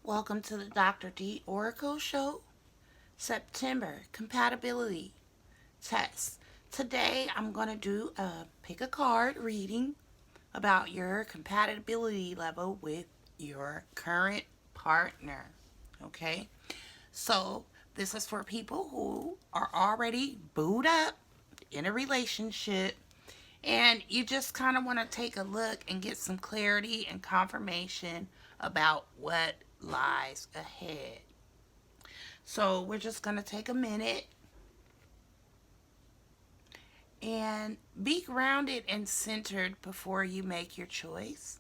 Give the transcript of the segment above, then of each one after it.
Welcome to the Dr. D Oracle Show, September Compatibility Test. Today I'm going to do a pick a card reading about your compatibility level with your current partner. Okay? So, this is for people who are already booed up in a relationship and you just kind of want to take a look and get some clarity and confirmation about what lies ahead. So we're just going to take a minute and be grounded and centered before you make your choice.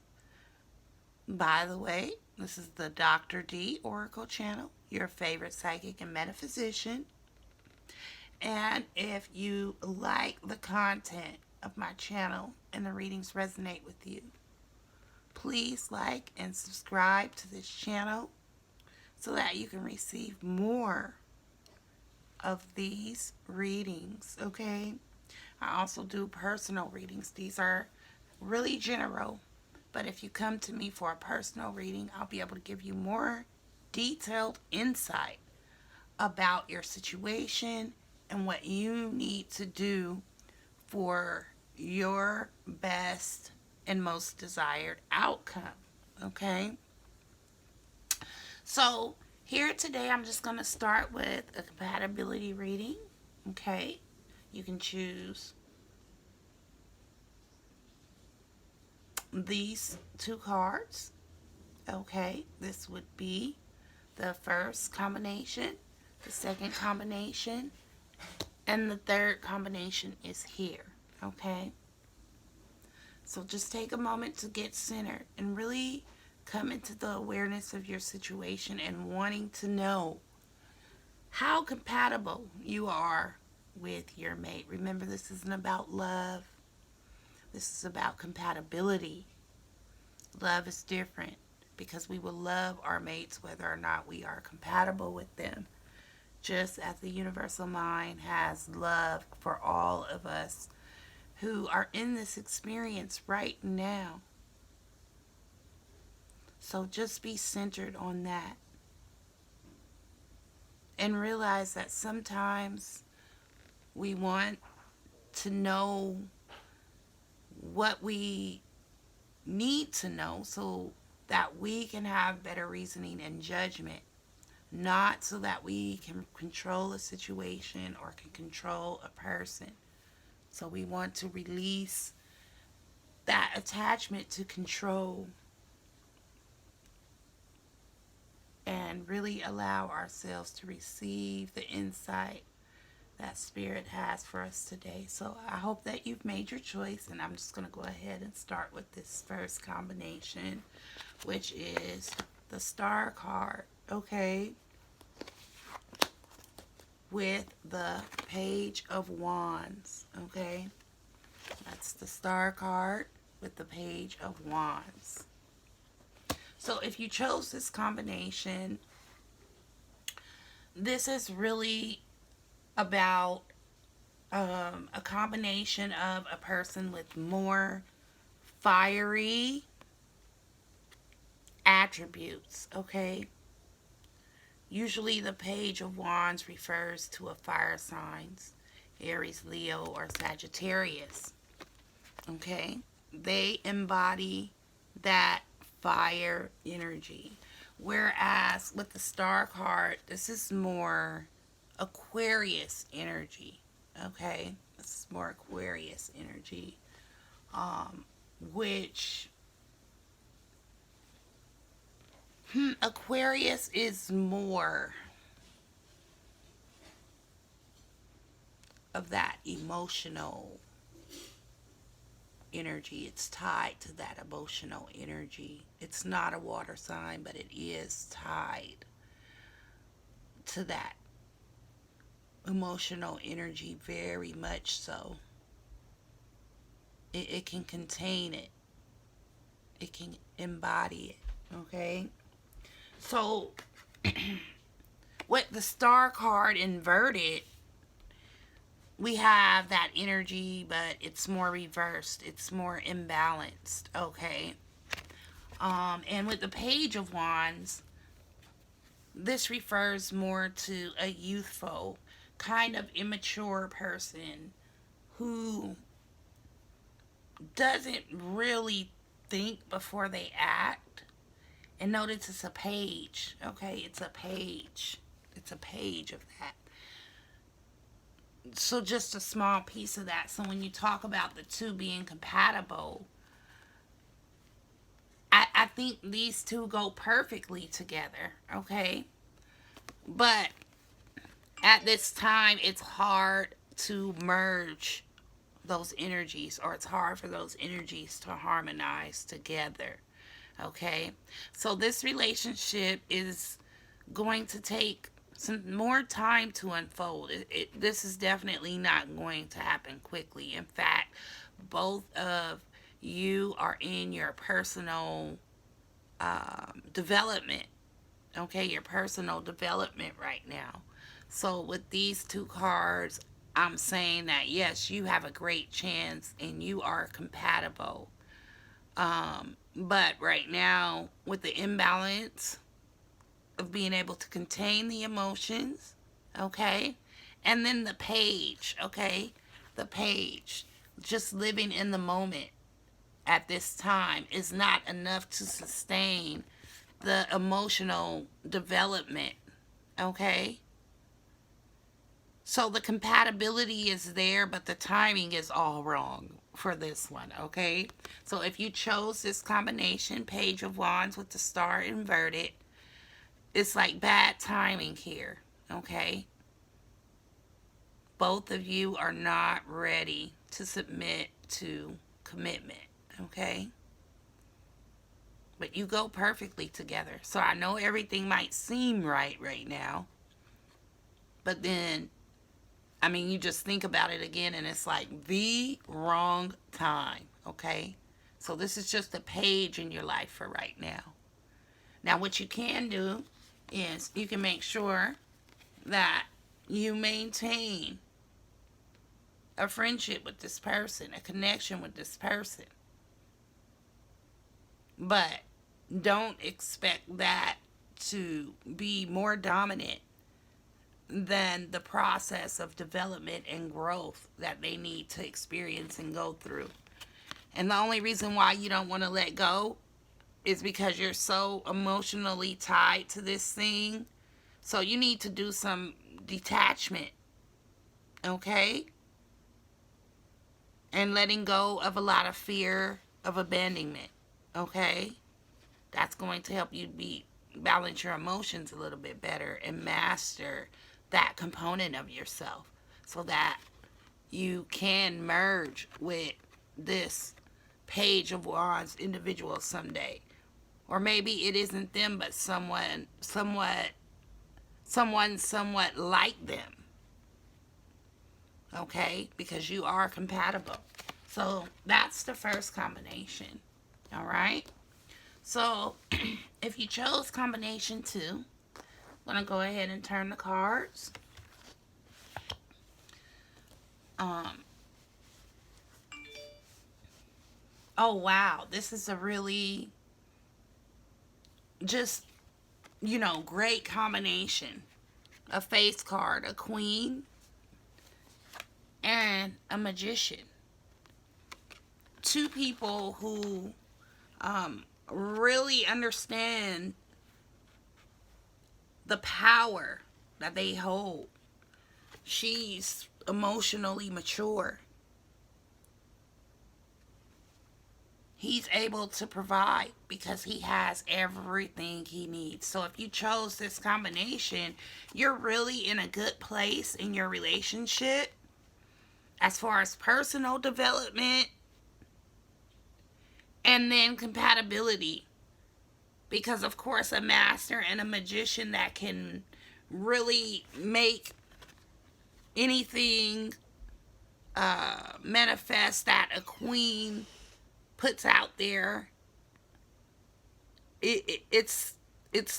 By the way, this is the Dr. D Oracle channel, your favorite psychic and metaphysician. And if you like the content of my channel and the readings resonate with you, please like and subscribe to this channel so that you can receive more of these readings, okay? I also do personal readings. These are really general, but if you come to me for a personal reading, I'll be able to give you more detailed insight about your situation and what you need to do for your best and most desired outcome, okay? So here today, I'm just going to start with a compatibility reading, okay? You can choose these two cards, okay? This would be the first combination, the second combination, and the third combination is here, okay? So just take a moment to get centered and really come into the awareness of your situation and wanting to know how compatible you are with your mate. Remember, this isn't about love. This is about compatibility. Love is different because we will love our mates whether or not we are compatible with them. Just as the universal mind has love for all of us who are in this experience right now. So just be centered on that. And realize that sometimes we want to know what we need to know so that we can have better reasoning and judgment, not so that we can control a situation or can control a person. So we want to release that attachment to control and really allow ourselves to receive the insight that Spirit has for us today. So I hope that you've made your choice, and I'm just going to go ahead and start with this first combination, which is the Star card, okay, with the Page of Wands, okay? That's the Star card with the Page of Wands. So if you chose this combination, this is really about a combination of a person with more fiery attributes, okay? Usually the Page of Wands refers to a fire signs, Aries, Leo, or Sagittarius, okay? They embody that fire energy. Whereas with the Star card, this is more Aquarius energy, okay? This is more Aquarius energy, which Aquarius is more of that emotional energy. It's tied to that emotional energy. It's not a water sign, but it is tied to that emotional energy very much so. It can contain it. It can embody it, okay? So, with the Star card inverted, we have that energy, but it's more reversed. It's more imbalanced, okay? And with the Page of Wands, This refers more to a youthful, kind of immature person who doesn't really think before they act. And notice it's a page, okay? It's a page. It's a page of that. So just a small piece of that. So when you talk about the two being compatible, I think these two go perfectly together, okay? But at this time, it's hard to merge those energies, or it's hard for those energies to harmonize together, okay? So this relationship is going to take some more time to unfold. This is definitely not going to happen quickly. In fact, both of you are in your personal development, okay? Your personal development right now. So with these two cards, I'm saying that yes, you have a great chance and you are compatible. But right now, with the imbalance of being able to contain the emotions, okay? And then the page, okay? The page, just living in the moment at this time is not enough to sustain the emotional development, okay? So the compatibility is there, but the timing is all wrong for this one, okay? So if you chose this combination, Page of Wands with the star inverted, it's like bad timing here, okay? Both of you are not ready to submit to commitment, okay? But you go perfectly together. So I know everything might seem right now, but then, I mean, you just think about it again and it's like the wrong time, okay? So this is just a page in your life for right now. Now, what you can do is you can make sure that you maintain a friendship with this person, a connection with this person. But don't expect that to be more dominant than the process of development and growth that they need to experience and go through. And the only reason why you don't want to let go is because you're so emotionally tied to this thing. So you need to do some detachment, okay? And letting go of a lot of fear of abandonment, okay? That's going to help you balance your emotions a little bit better and master that component of yourself so that you can merge with this Page of Wands individual someday. Or maybe it isn't them, but someone somewhat like them. Okay? Because you are compatible. So that's the first combination. All right? So if you chose combination 2, I'm going to go ahead and turn the cards. Oh, wow. This is a really just, great combination. A face card, a queen, and a magician. Two people who really understand the power that they hold. She's emotionally mature. He's able to provide because he has everything he needs. So if you chose this combination, you're really in a good place in your relationship as far as personal development and then compatibility. Because, of course, a master and a magician that can really make anything manifest that a queen puts out there, it's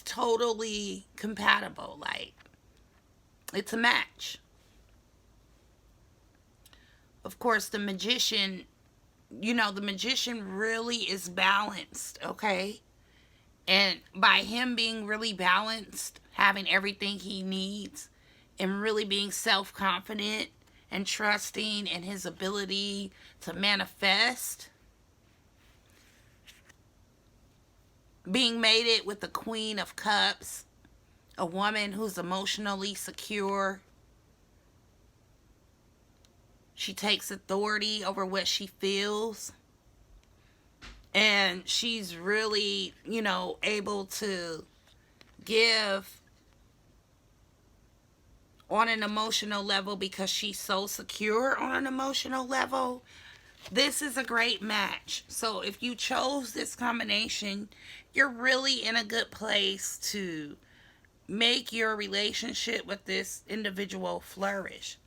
totally compatible. Like, it's a match. Of course, the magician really is balanced, okay? And by him being really balanced, having everything he needs, and really being self confident and trusting in his ability to manifest, being mated with the Queen of Cups, a woman who's emotionally secure. She takes authority over what she feels. And she's really, able to give on an emotional level because she's so secure on an emotional level. This is a great match. So if you chose this combination, you're really in a good place to make your relationship with this individual flourish.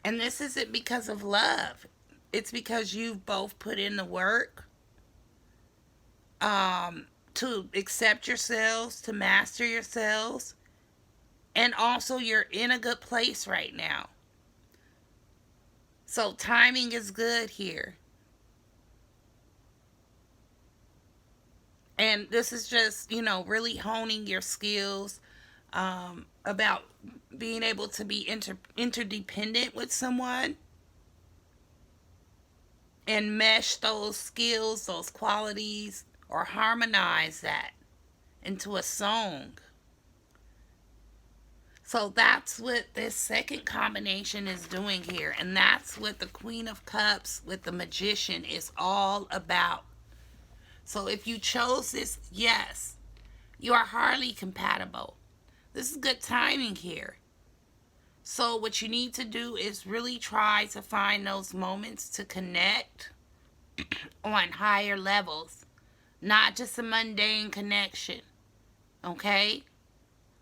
And this isn't because of love. It's because you've both put in the work to accept yourselves, to master yourselves, and also you're in a good place right now. So timing is good here. And this is just, really honing your skills about being able to be interdependent with someone and mesh those skills, those qualities, or harmonize that into a song. So that's what this second combination is doing here. And that's what the Queen of Cups with the Magician is all about. So if you chose this, yes, you are highly compatible. This is good timing here. So what you need to do is really try to find those moments to connect on higher levels, not just a mundane connection. Okay?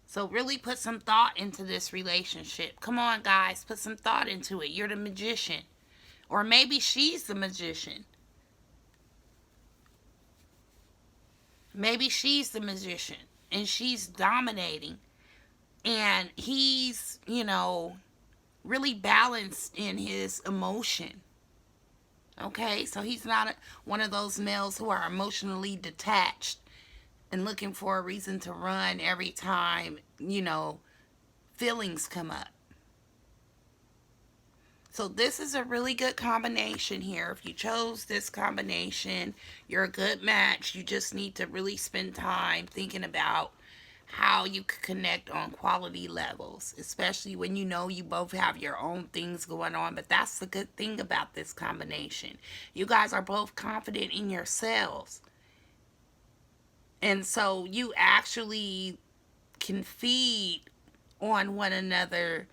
So really put some thought into this relationship. Come on, guys, put some thought into it. You're the magician. Or maybe she's the magician. Maybe she's the magician and she's dominating. And he's, really balanced in his emotion. Okay? So he's not one of those males who are emotionally detached and looking for a reason to run every time, feelings come up. So this is a really good combination here. If you chose this combination, you're a good match. You just need to really spend time thinking about how you could connect on quality levels, especially when you both have your own things going on. But that's the good thing about this combination. You guys are both confident in yourselves. And so you actually can feed on one another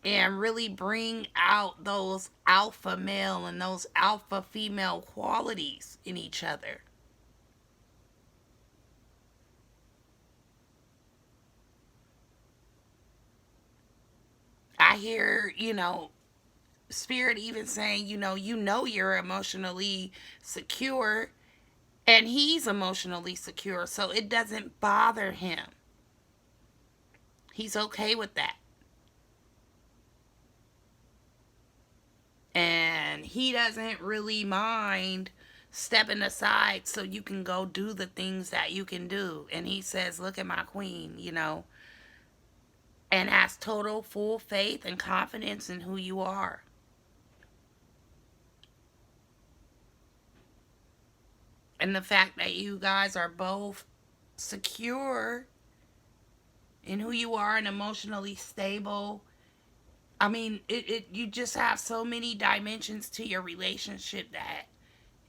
and really bring out those alpha male and those alpha female qualities in each other. I hear, Spirit even saying, you're emotionally secure and he's emotionally secure, so it doesn't bother him. He's okay with that. And he doesn't really mind stepping aside so you can go do the things that you can do. And he says, look at my queen, and has total full faith and confidence in who you are. And the fact that you guys are both secure in who you are and emotionally stable. I mean, you just have so many dimensions to your relationship that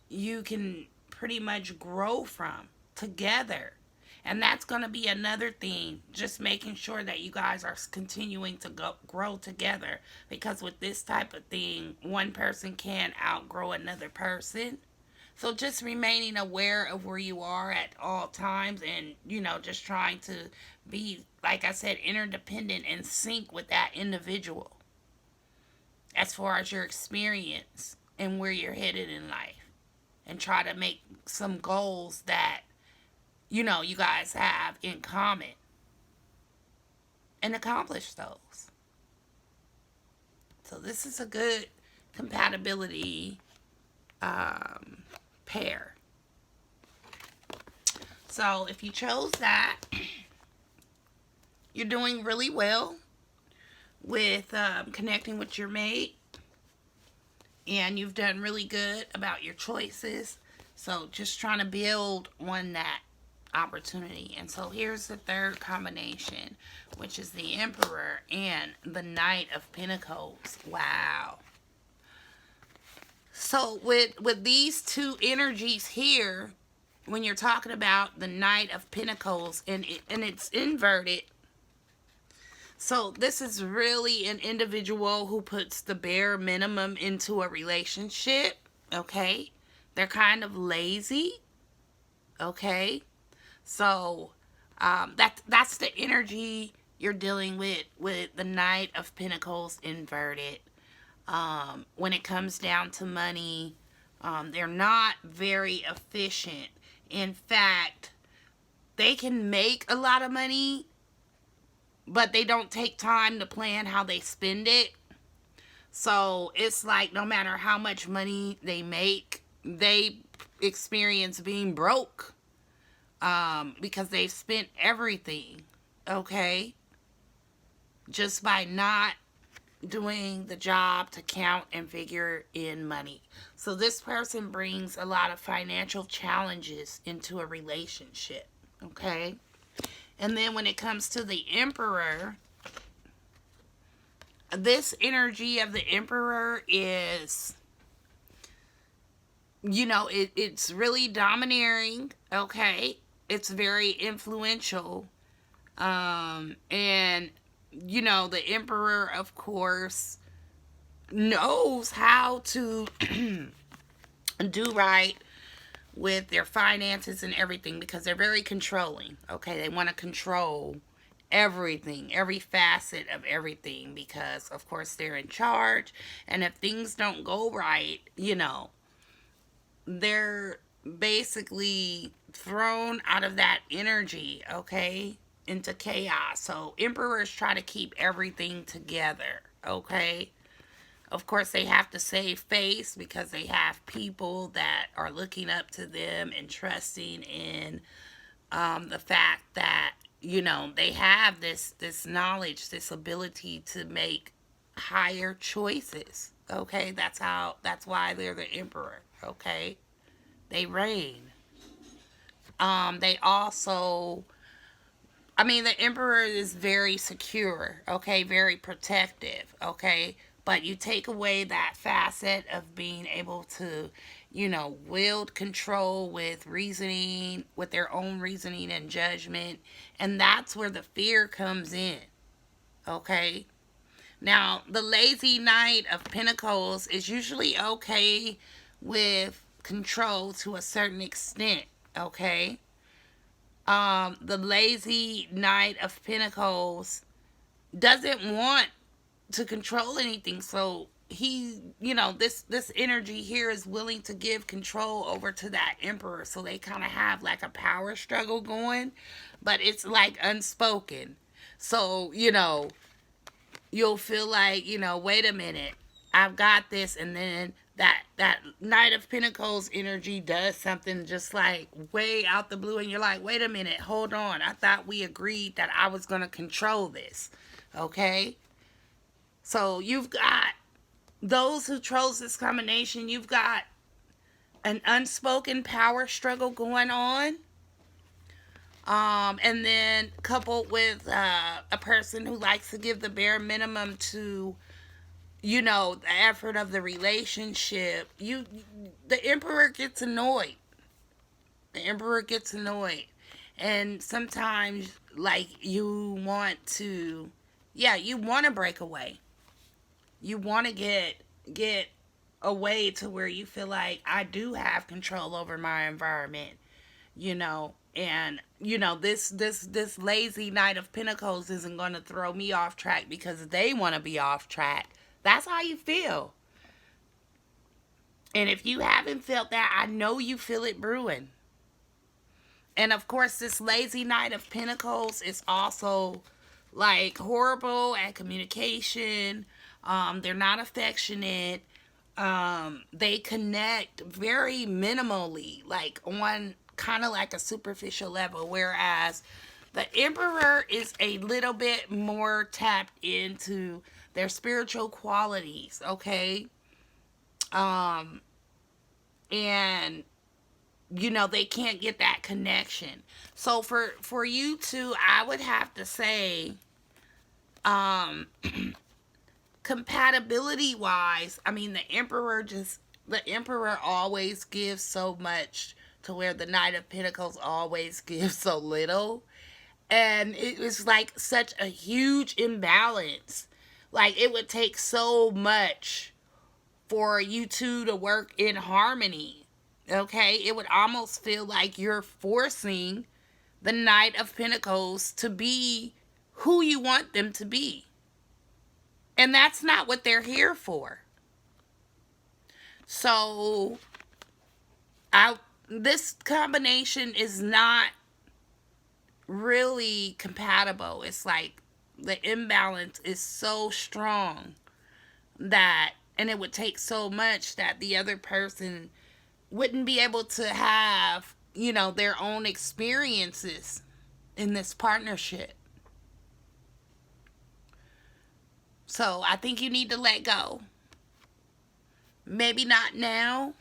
you can pretty much grow from together. And that's going to be another thing, just making sure that you guys are continuing to grow together. Because with this type of thing, one person can outgrow another person. So just remaining aware of where you are at all times and, just trying to be, like I said, interdependent and sync with that individual as far as your experience and where you're headed in life. And try to make some goals that, you guys have in common and accomplish those. So this is a good compatibility pair. So if you chose that, you're doing really well with connecting with your mate, and you've done really good about your choices. So just trying to build on that opportunity. And so here's the third combination, which is the Emperor and the Knight of Pentacles. Wow. So with these two energies here, when you're talking about the Knight of Pentacles and it's inverted, so this is really an individual who puts the bare minimum into a relationship, okay? They're kind of lazy, okay? So that's the energy you're dealing with the Knight of Pentacles inverted. When it comes down to money, they're not very efficient. In fact, they can make a lot of money, but they don't take time to plan how they spend it. So it's like no matter how much money they make, they experience being broke because they've spent everything, okay, just by not doing the job to count and figure in money. So this person brings a lot of financial challenges into a relationship, okay? And then when it comes to the Emperor, this energy of the Emperor is, it's really domineering, okay? It's very influential. And, the Emperor, of course, knows how to do right with their finances and everything because they're very controlling, okay? They want to control everything, every facet of everything because, of course, they're in charge. And if things don't go right, they're basically thrown out of that energy, okay, into chaos. So emperors try to keep everything together, okay? Of course, they have to save face because they have people that are looking up to them and trusting in the fact that, they have this knowledge, this ability to make higher choices, okay? That's why they're the emperor, okay? They reign. They also, the emperor is very secure, okay, very protective, okay, but you take away that facet of being able to, wield control with reasoning, with their own reasoning and judgment, and that's where the fear comes in, okay. Now, the lazy Knight of Pentacles is usually okay with control to a certain extent, okay? The lazy Knight of Pentacles doesn't want to control anything, so he, this energy here is willing to give control over to that emperor, so they kind of have like a power struggle going, but it's like unspoken. So, you'll feel like, wait a minute, I've got this, and then that Knight of Pentacles energy does something just like way out the blue, and you're like, wait a minute, hold on, I thought we agreed that I was going to control this, okay? So you've got those who chose this combination, you've got an unspoken power struggle going on. And then coupled with a person who likes to give the bare minimum to, the effort of the relationship, the emperor gets annoyed. The emperor gets annoyed. And sometimes, like, you want to break away. You want to get away to where you feel like I do have control over my environment, and this lazy Knight of Pentacles isn't going to throw me off track because they want to be off track. That's how you feel. And if you haven't felt that, I know you feel it brewing. And of course, this lazy Knight of Pentacles is also like horrible at communication. They're not affectionate. They connect very minimally, like on kind of like a superficial level, whereas the Emperor is a little bit more tapped into their spiritual qualities, okay? Um, and they can't get that connection. So for you two, I would have to say, um, compatibility wise, I mean, the Emperor always gives so much to where the Knight of Pentacles always gives so little. And it was like such a huge imbalance. Like, it would take so much for you two to work in harmony. Okay? It would almost feel like you're forcing the Knight of Pentacles to be who you want them to be. And that's not what they're here for. So, this combination is not really compatible. It's like the imbalance is so strong that, and it would take so much that the other person wouldn't be able to have, their own experiences in this partnership. So I think you need to let go. Maybe not now,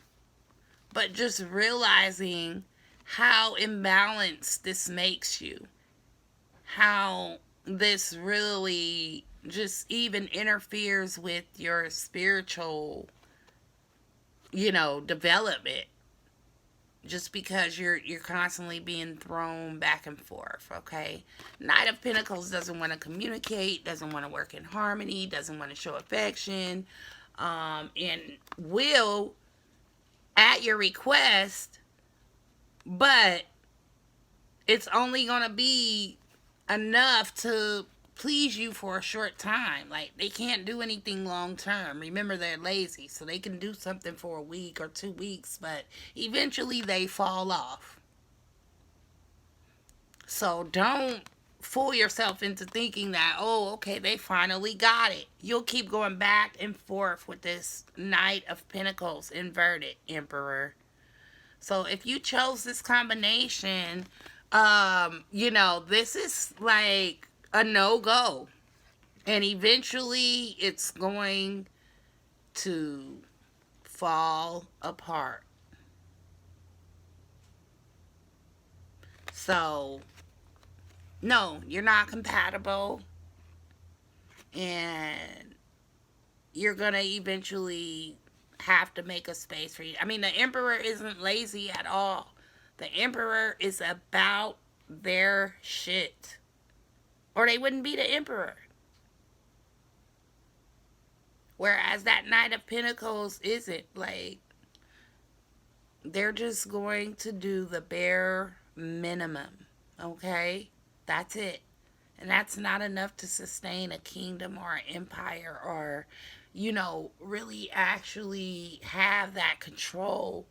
but just realizing how imbalanced this makes you. How this really just even interferes with your spiritual, development. Just because you're constantly being thrown back and forth, okay? Knight of Pentacles doesn't want to communicate, doesn't want to work in harmony, doesn't want to show affection, and will at your request, but it's only gonna be enough to please you for a short time. Like, they can't do anything long term. Remember, they're lazy, so they can do something for a week or 2 weeks, but eventually they fall off. So don't fool yourself into thinking that, oh, okay, they finally got it. You'll keep going back and forth with this Knight of Pentacles inverted, Emperor. So if you chose this combination, this is like a no-go. And eventually it's going to fall apart. So, no, you're not compatible. And you're going to eventually have to make a space for you. I mean, the Emperor isn't lazy at all. The Emperor is about their shit. Or they wouldn't be the Emperor. Whereas that Knight of Pentacles isn't. Like, they're just going to do the bare minimum. Okay? That's it. And that's not enough to sustain a kingdom or an empire or, really actually have that control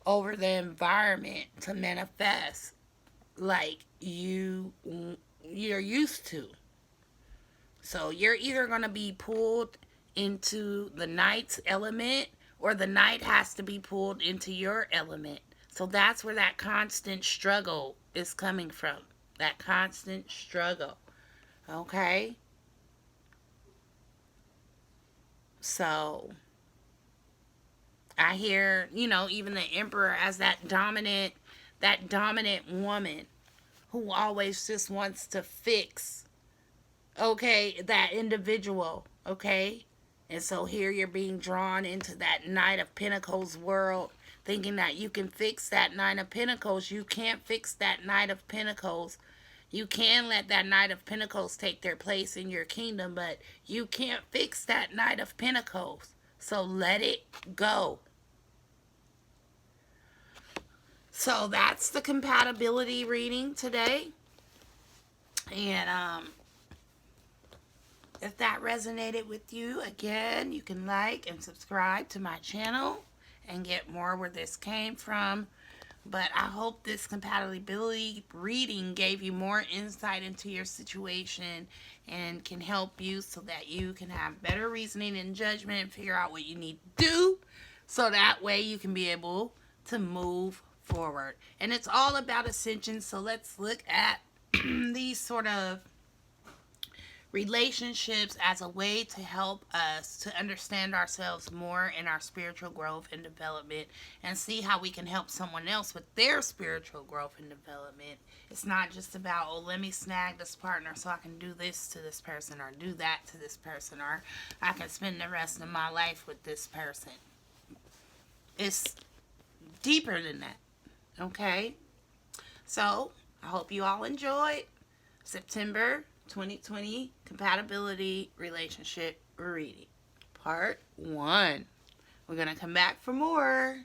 over the environment to manifest like you're used to. So you're either going to be pulled into the Knight's element, or the Knight has to be pulled into your element. So that's where that constant struggle is coming from. That constant struggle. Okay? So I hear, even the Emperor as that dominant woman who always just wants to fix, okay, that individual, okay? And so here you're being drawn into that Knight of Pentacles world, thinking that you can fix that Knight of Pentacles. You can't fix that Knight of Pentacles. You can let that Knight of Pentacles take their place in your kingdom, but you can't fix that Knight of Pentacles. So let it go. So that's the compatibility reading today. And if that resonated with you, again, you can like and subscribe to my channel and get more where this came from. But I hope this compatibility reading gave you more insight into your situation and can help you so that you can have better reasoning and judgment and figure out what you need to do, so that way you can be able to move forward. And it's all about ascension. So let's look at these sort of relationships as a way to help us to understand ourselves more in our spiritual growth and development, and see how we can help someone else with their spiritual growth and development. It's not just about, oh, let me snag this partner so I can do this to this person or do that to this person, or I can spend the rest of my life with this person. It's deeper than that. Okay? So, I hope you all enjoyed September 2020 compatibility relationship reading part 1. We're going to come back for more.